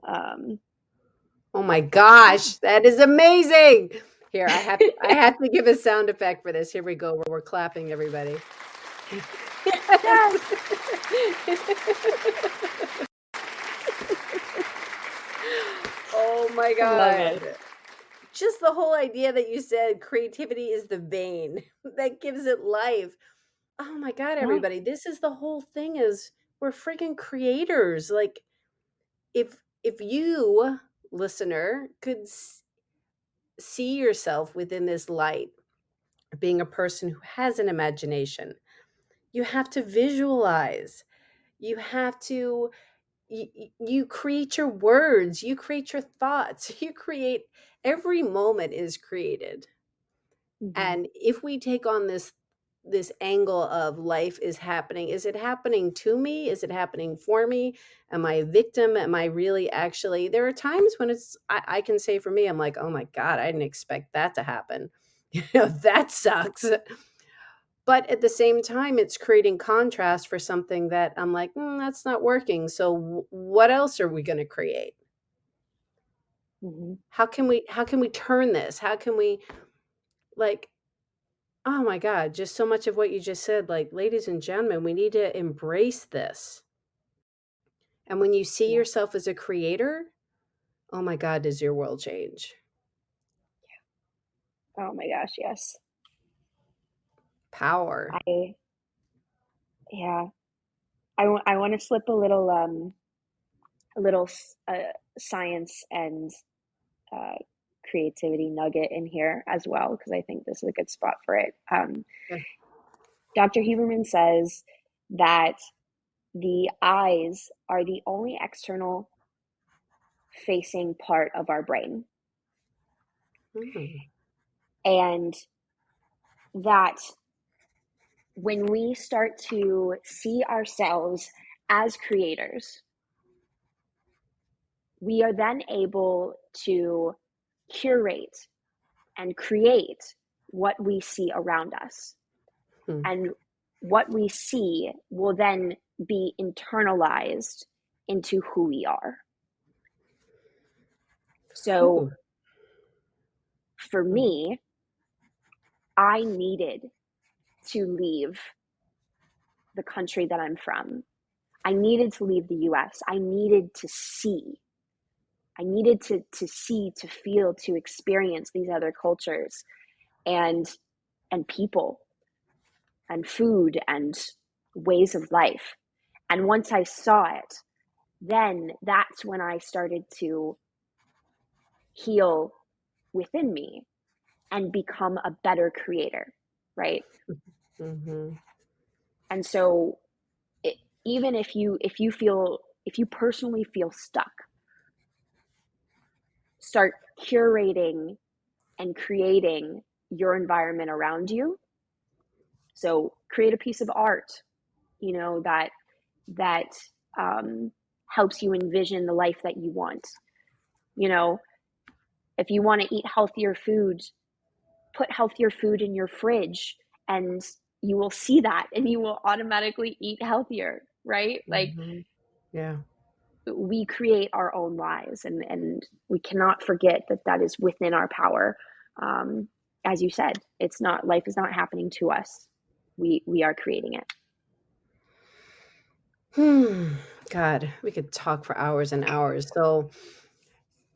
Um, Oh my yeah. gosh, that is amazing. Here, I have to give a sound effect for this. Here we go. We're clapping, everybody. Yes. Oh my I love God. it. Just the whole idea that you said creativity is the vein that gives it life. Oh my God, Yeah. everybody. This is the whole thing is we're freaking creators. Like if you, listener, could see yourself within this light, being a person who has an imagination, you have to visualize. You have to you create your words, you create your thoughts, you create every moment is created. Hmm. And if we take on this angle of life is happening, is it happening to me, is it happening for me, am I a victim, am I really actually, there are times when I can say for me, I'm like, oh my God, I didn't expect that to happen. That sucks. But at the same time, it's creating contrast for something that I'm like, that's not working. So what else are we going to create? Hmm. How can we turn this? How can we, like, oh my God, just so much of what you just said, like, ladies and gentlemen, we need to embrace this. And when you see Yeah. yourself as a creator, oh my God, does your world change? Oh my gosh, yes. Power. I Yeah. I want to slip a little science and uh, creativity nugget in here as well, because I think this is a good spot for it. Yeah. Dr. Huberman says that the eyes are the only external facing part of our brain, Mm. and that when we start to see ourselves as creators, we are then able to curate and create what we see around us. Mm. And what we see will then be internalized into who we are. So Ooh. for me, I needed to leave the country that I'm from. I needed to leave the US. I needed to see. I needed to see, to feel, to experience these other cultures and people and food and ways of life. And once I saw it, then that's when I started to heal within me and become a better creator, right? Mm-hmm. And so it, even if you personally feel stuck, start curating and creating your environment around you. So create a piece of art, that um, helps you envision the life that you want. You know, if you want to eat healthier food, put healthier food in your fridge, and you will see that, and you will automatically eat healthier, right? Like, Mm-hmm. Yeah. we create our own lives, and we cannot forget that that is within our power. um, as you said, it's not, life is not happening to us, we are creating it. God, we could talk for hours and hours. So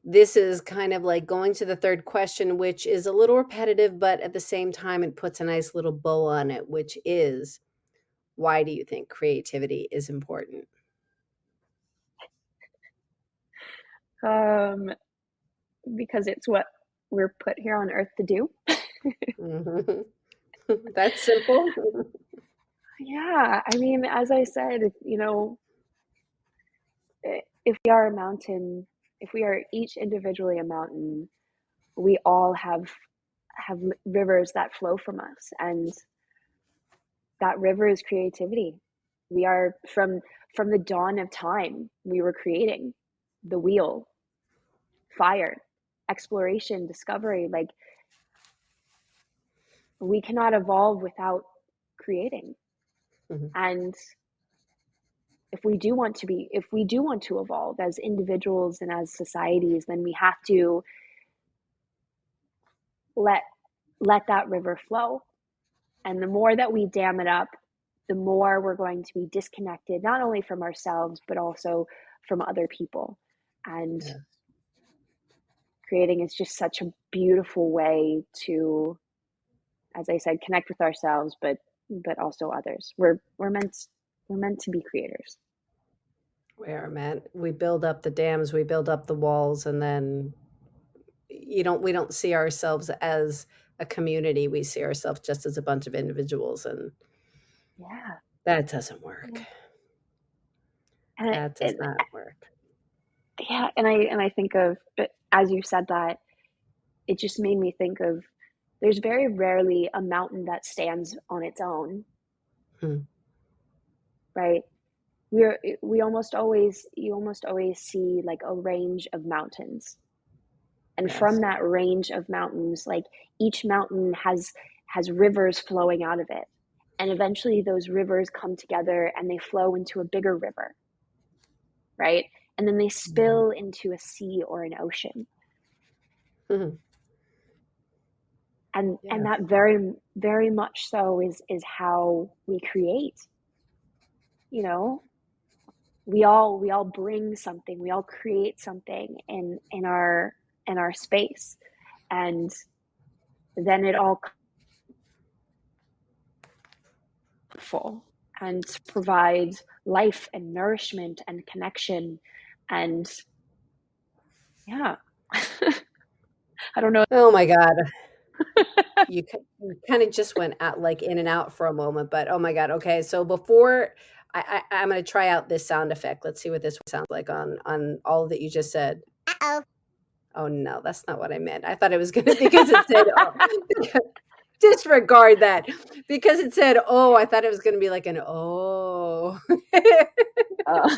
this is kind of like going to the third question, which is a little repetitive, but at the same time, it puts a nice little bow on it, which is, why do you think creativity is important? um, because it's what we're put here on earth to do. Mhm. That's simple. Yeah, I mean, as I said, if we are a mountain, if we are each individually a mountain, we all have rivers that flow from us, and that river is creativity. We are from the dawn of time, we were creating the wheel, fire, exploration, discovery. Like, we cannot evolve without creating. Mhm. And if we do want to evolve as individuals and as societies, then we have to let that river flow. And the more that we dam it up, the more we're going to be disconnected, not only from ourselves, but also from other people. And Yeah. creating is just such a beautiful way to, as I said, connect with ourselves, but also others. We're meant to be creators. We are, man. We build up the dams, we build up the walls, and then we don't see ourselves as a community. We see ourselves just as a bunch of individuals, and Yeah. that doesn't work. And, That does and not work. yeah, and I think of, but as you said that, it just made me think of, there's very rarely a mountain that stands on its own, Hmm. right? We almost always you almost always see like a range of mountains. And Yes. from that range of mountains, like, each mountain has rivers flowing out of it. And eventually those rivers come together and they flow into a bigger river, right? And then they Mhm. spill into a sea or an ocean. Mhm. And Yes. that very, very much so is how we create, you know? We all bring something, we all create something in our space. And then it all full and provides life and nourishment and connection. And yeah. I don't know. Oh my God. You kind of just went out like in and out for a moment, but oh my God. Okay. So before I'm going to try out this sound effect. Let's see what this sounds like on all that you just said. Uh-oh. Oh no, that's not what I meant. I thought it was going to, because it said, oh, disregard that. Because it said, oh, I thought it was going to be like an, oh, Uh,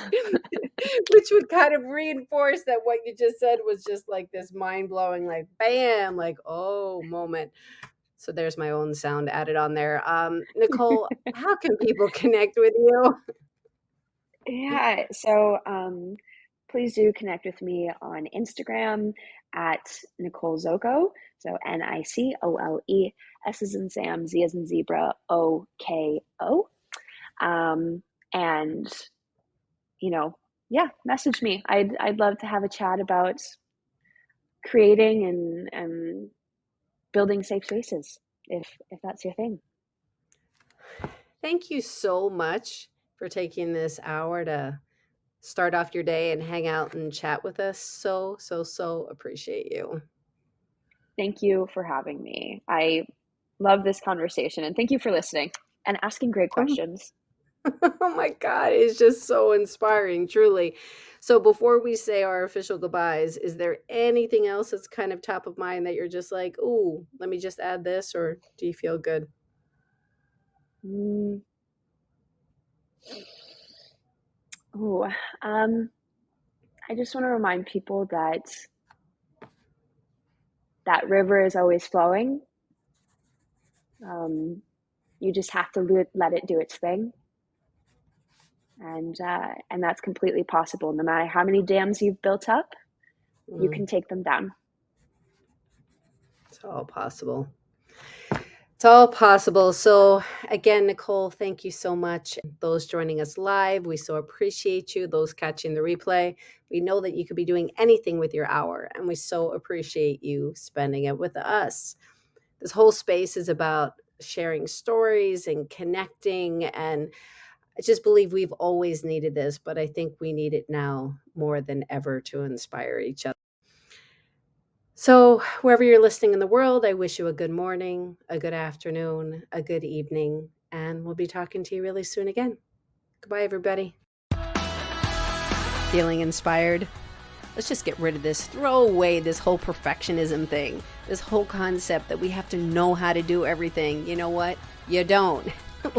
which would kind of reinforce that what you just said was just like this mind blowing, like bam, like, oh moment. So there's my own sound added on there. Nicole, how can people connect with you? yeah, so please do connect with me on Instagram at Nicole Szoko. So Nicole, S as in Sam, Z as in zebra, Oko. And yeah, message me. I'd love to have a chat about creating and building safe spaces if that's your thing. Thank you so much for taking this hour to start off your day and hang out and chat with us. So appreciate you. Thank you for having me. I love this conversation, and thank you for listening and asking great Oh, questions. oh my God, it's just so inspiring, truly. So before we say our official goodbyes, is there anything else that's kind of top of mind that you're just like, ooh, let me just add this, or do you feel good? Mm. Oh, I just want to remind people that that river is always flowing. You just have to let it do its thing, and that's completely possible. No matter how many dams you've built up, you Mm, can take them down. it's all possible. It's all possible. So, again, Nicole, thank you so much. Those joining us live, we so appreciate you. Those catching the replay, we know that you could be doing anything with your hour, and we so appreciate you spending it with us. This whole space is about sharing stories and connecting. And I just believe we've always needed this, but I think we need it now more than ever to inspire each other. So, wherever you're listening in the world, I wish you a good morning, a good afternoon, a good evening, and we'll be talking to you really soon again. Goodbye, everybody. Feeling inspired? Let's just get rid of this, throw away this whole perfectionism thing, this whole concept that we have to know how to do everything. You know what? You don't.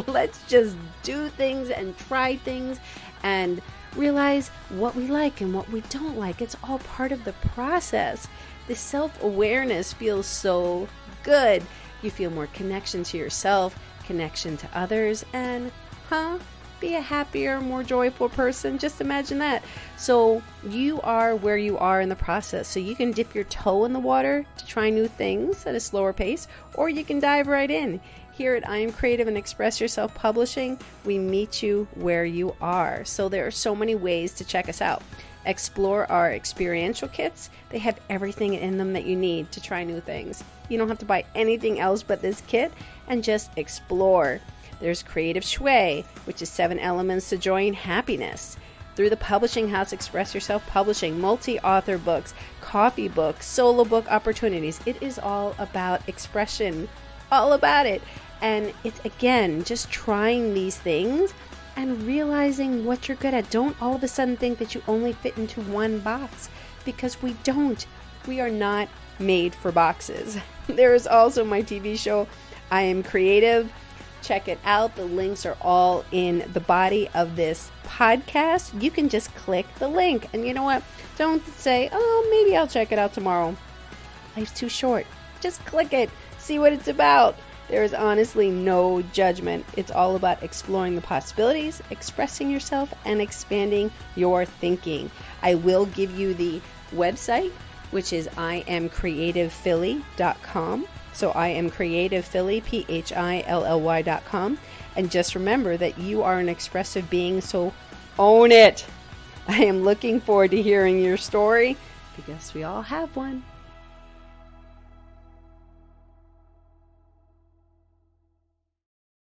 Let's just do things and try things and realize what we like and what we don't like. It's all part of the process. The self-awareness feels so good. You feel more connection to yourself, connection to others, and be a happier, more joyful person. Just imagine that. So you are where you are in the process. So you can dip your toe in the water to try new things at a slower pace, or you can dive right in. Here at I Am Creative and Express Yourself Publishing, we meet you where you are. So there are so many ways to check us out. Explore our experiential kits. They have everything in them that you need to try new things. You don't have to buy anything else but this kit, and just explore. There's Creative Shui, which is 7 elements to joy and happiness. Through the publishing house, Express Yourself Publishing, multi-author books, coffee books, solo book opportunities. It is all about expression, all about it. And it's, again, just trying these things and realizing what you're good at. Don't all of a sudden think that you only fit into one box, because we don't. We are not made for boxes. There is also my TV show, I Am Creative. Check it out. The links are all in the body of this podcast. You can just click the link. And you know what? Don't say, oh, maybe I'll check it out tomorrow. Life's too short. Just click it. See what it's about. There is honestly no judgment. It's all about exploring the possibilities, expressing yourself, and expanding your thinking. I will give you the website, which is iamcreativephilly.com. So I am Creative Philly, PHILLY.com. And just remember that you are an expressive being, so own it. I am looking forward to hearing your story, because we all have one.